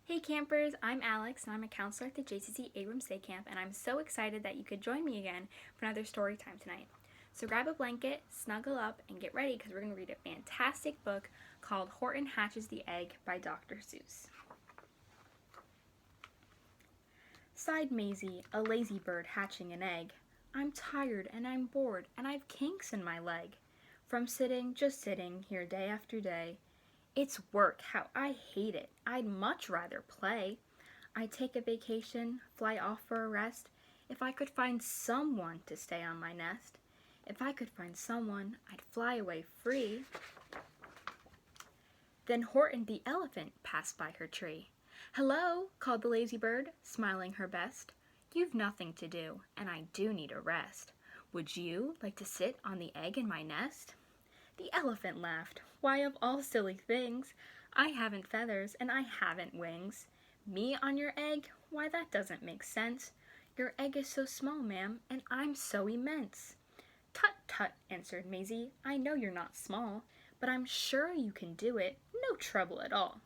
Hey campers, I'm Alex and I'm a counselor at the JCC Abrams Day Camp, and I'm so excited that you could join me again for another story time tonight. So grab a blanket, snuggle up, and get ready because we're going to read a fantastic book called Horton Hatches the Egg by Dr. Seuss. Sighed Maisie, a lazy bird hatching an egg. I'm tired and I'm bored and I've kinks in my leg from sitting, just sitting here day after day. It's work, how I hate it. I'd much rather play. I'd take a vacation, fly off for a rest, if I could find someone to stay on my nest. If I could find someone, I'd fly away free. Then Horton the elephant passed by her tree. Hello, called the lazy bird, smiling her best. You've nothing to do, and I do need a rest. Would you like to sit on the egg in my nest? The elephant laughed. Why, of all silly things, I haven't feathers and I haven't wings. Me on your egg? Why, that doesn't make sense. Your egg is so small, ma'am, and I'm so immense. Tut, tut, answered Maisie. I know you're not small, but I'm sure you can do it. No trouble at all.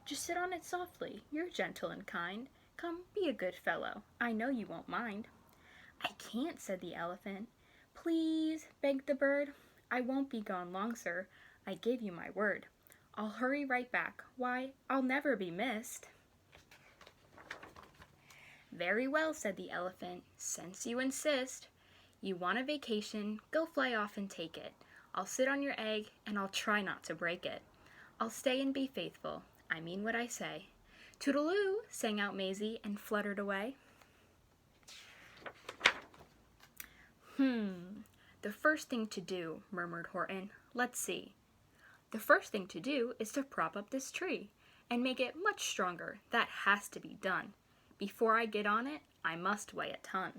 Just sit on it softly. You're gentle and kind. Come, be a good fellow. I know you won't mind. I can't, said the elephant. Please, begged the bird. I won't be gone long, sir. I give you my word. I'll hurry right back. Why, I'll never be missed. Very well, said the elephant, since you insist. You want a vacation, go fly off and take it. I'll sit on your egg, and I'll try not to break it. I'll stay and be faithful. I mean what I say. Toodaloo, sang out Maisie and fluttered away. The first thing to do, murmured Horton. Let's see. The first thing to do is to prop up this tree and make it much stronger. That has to be done. Before I get on it, I must weigh a ton.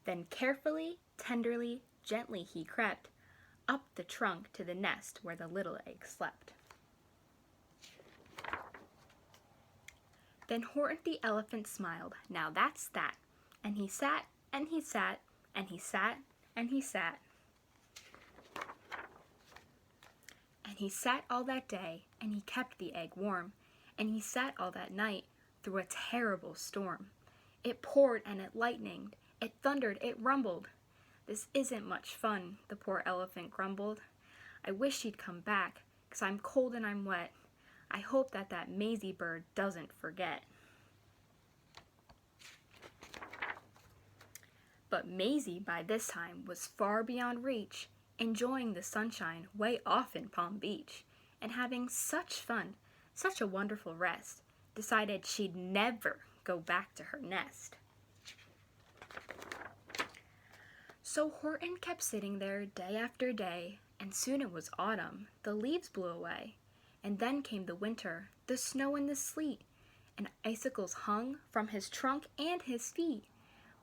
Then carefully, tenderly, gently he crept up the trunk to the nest where the little egg slept. Then Horton the elephant smiled. Now that's that. And he sat, and he sat, and he sat, and he sat. And he sat all that day, and he kept the egg warm, and he sat all that night through a terrible storm. It poured and it lightened, it thundered, it rumbled. This isn't much fun, the poor elephant grumbled. I wish he'd come back, 'cause I'm cold and I'm wet. I hope that Maisie bird doesn't forget. But Maisie, by this time, was far beyond reach, enjoying the sunshine way off in Palm Beach, and having such fun, such a wonderful rest, decided she'd never go back to her nest. So Horton kept sitting there day after day, and soon it was autumn. The leaves blew away, and then came the winter, the snow and the sleet, and icicles hung from his trunk and his feet.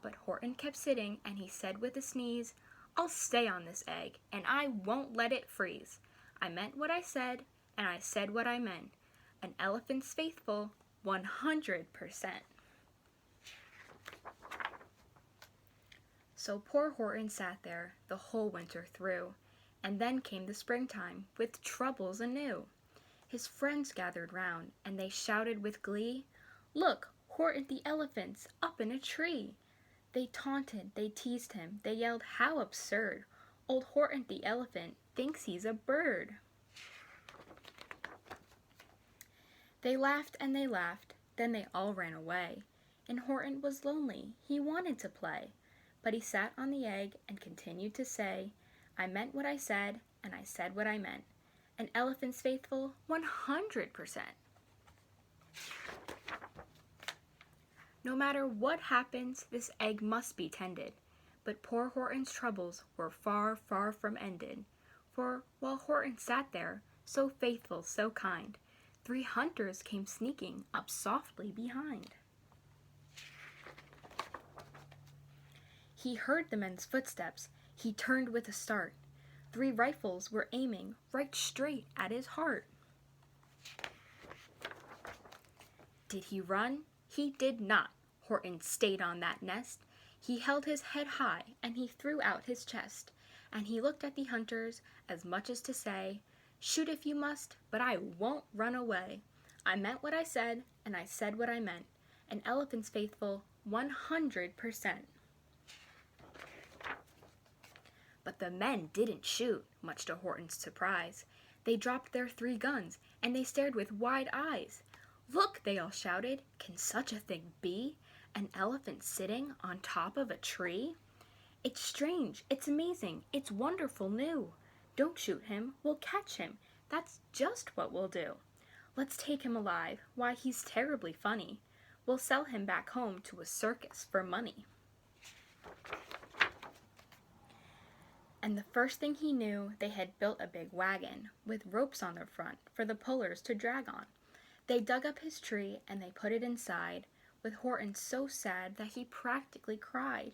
But Horton kept sitting, and he said with a sneeze, I'll stay on this egg, and I won't let it freeze. I meant what I said, and I said what I meant. An elephant's faithful, 100%. So poor Horton sat there the whole winter through, and then came the springtime with troubles anew. His friends gathered round, and they shouted with glee, Look, Horton the elephant's up in a tree. They taunted, they teased him, they yelled, how absurd. Old Horton the elephant thinks he's a bird. They laughed and they laughed, then they all ran away. And Horton was lonely, he wanted to play. But he sat on the egg and continued to say, I meant what I said, and I said what I meant. An elephant's faithful, 100%. No matter what happens, this egg must be tended. But poor Horton's troubles were far, far from ended. For while Horton sat there, so faithful, so kind, 3 hunters came sneaking up softly behind. He heard the men's footsteps. He turned with a start. 3 rifles were aiming right straight at his heart. Did he run? He did not. Horton stayed on that nest. He held his head high, and he threw out his chest, and he looked at the hunters as much as to say, Shoot if you must, but I won't run away. I meant what I said, and I said what I meant. An elephant's faithful 100%. But the men didn't shoot, much to Horton's surprise. They dropped their 3 guns, and they stared with wide eyes. Look, they all shouted, can such a thing be? An elephant sitting on top of a tree? It's strange, it's amazing, it's wonderful new. Don't shoot him, we'll catch him, that's just what we'll do. Let's take him alive, why he's terribly funny. We'll sell him back home to a circus for money. And the first thing he knew, they had built a big wagon with ropes on the front for the pullers to drag on. They dug up his tree and they put it inside, with Horton so sad that he practically cried.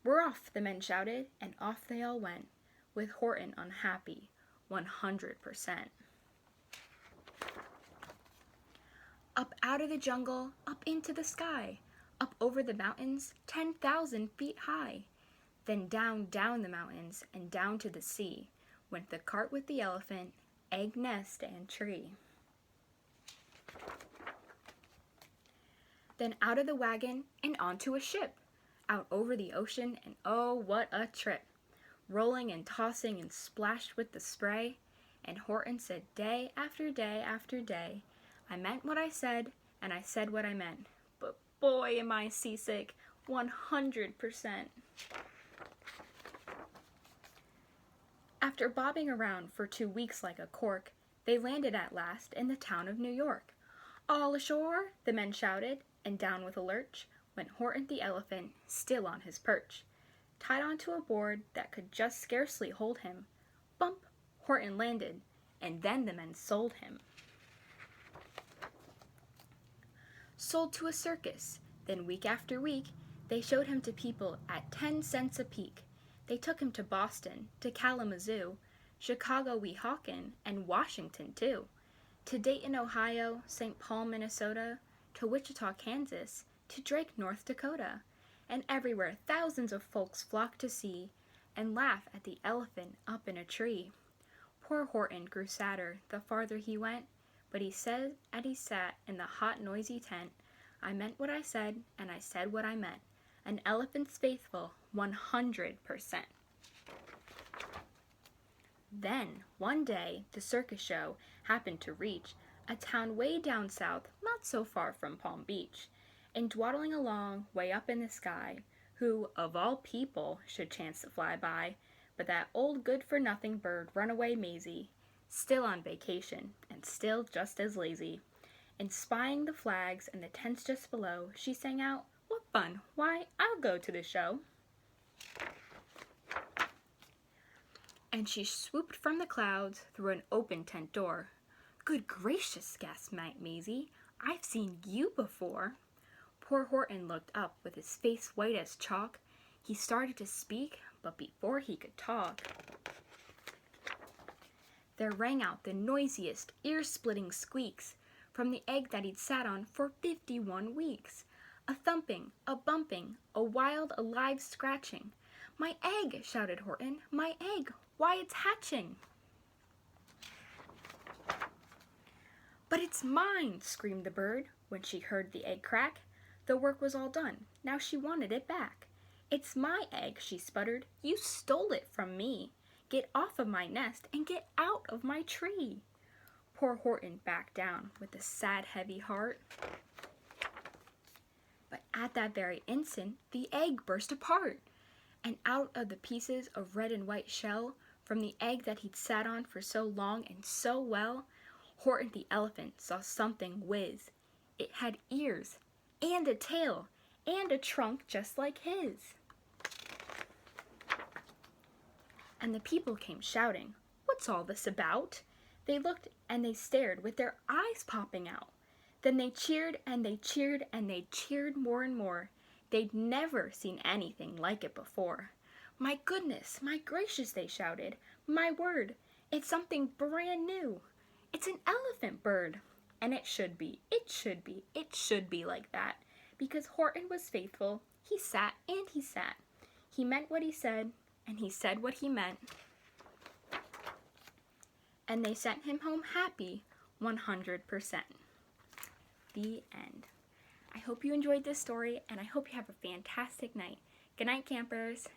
We're off, the men shouted, and off they all went, with Horton unhappy 100%. Up out of the jungle, up into the sky, up over the mountains 10,000 feet high. Then down, down the mountains, and down to the sea, went the cart with the elephant, egg nest, and tree. Then out of the wagon, and onto a ship, out over the ocean, and oh, what a trip! Rolling and tossing and splashed with the spray, and Horton said day after day after day, I meant what I said, and I said what I meant. But boy, am I seasick, 100%. After bobbing around for 2 weeks like a cork, they landed at last in the town of New York. All ashore, the men shouted, and down with a lurch went Horton the elephant, still on his perch. Tied onto a board that could just scarcely hold him. Bump, Horton landed, and then the men sold him. Sold to a circus, then week after week, they showed him to people at 10 cents a peek. They took him to Boston, to Kalamazoo, Chicago, Weehawken, and Washington, too. To Dayton, Ohio, St. Paul, Minnesota, to Wichita, Kansas, to Drake, North Dakota. And everywhere thousands of folks flocked to see and laugh at the elephant up in a tree. Poor Horton grew sadder the farther he went, but he said as he sat in the hot, noisy tent, I meant what I said, and I said what I meant. An elephant's faithful 100%. Then, one day, the circus show happened to reach a town way down south, not so far from Palm Beach, and dwaddling along way up in the sky, who, of all people, should chance to fly by, but that old good-for-nothing bird Runaway Maisie, still on vacation, and still just as lazy. And spying the flags and the tents just below, she sang out, what fun! Why, I'll go to the show. And she swooped from the clouds through an open tent door. Good gracious, gasped Maisie, I've seen you before. Poor Horton looked up with his face white as chalk. He started to speak, but before he could talk, there rang out the noisiest, ear-splitting squeaks from the egg that he'd sat on for 51 weeks. A thumping, a bumping, a wild, alive scratching. My egg, shouted Horton, my egg, why it's hatching. But it's mine, screamed the bird when she heard the egg crack. The work was all done, now she wanted it back. It's my egg, she sputtered, you stole it from me. Get off of my nest and get out of my tree. Poor Horton backed down with a sad, heavy heart. But at that very instant, the egg burst apart, and out of the pieces of red and white shell, from the egg that he'd sat on for so long and so well, Horton the elephant saw something whiz. It had ears, and a tail, and a trunk just like his. And the people came shouting, what's all this about? They looked and they stared with their eyes popping out. Then they cheered and they cheered and they cheered more and more. They'd never seen anything like it before. My goodness, my gracious, they shouted. My word, it's something brand new. It's an elephant bird. And it should be like that. Because Horton was faithful. He sat and he sat. He meant what he said, and he said what he meant. and they sent him home happy 100%. The end. I hope you enjoyed this story, and I hope you have a fantastic night. Good night, campers.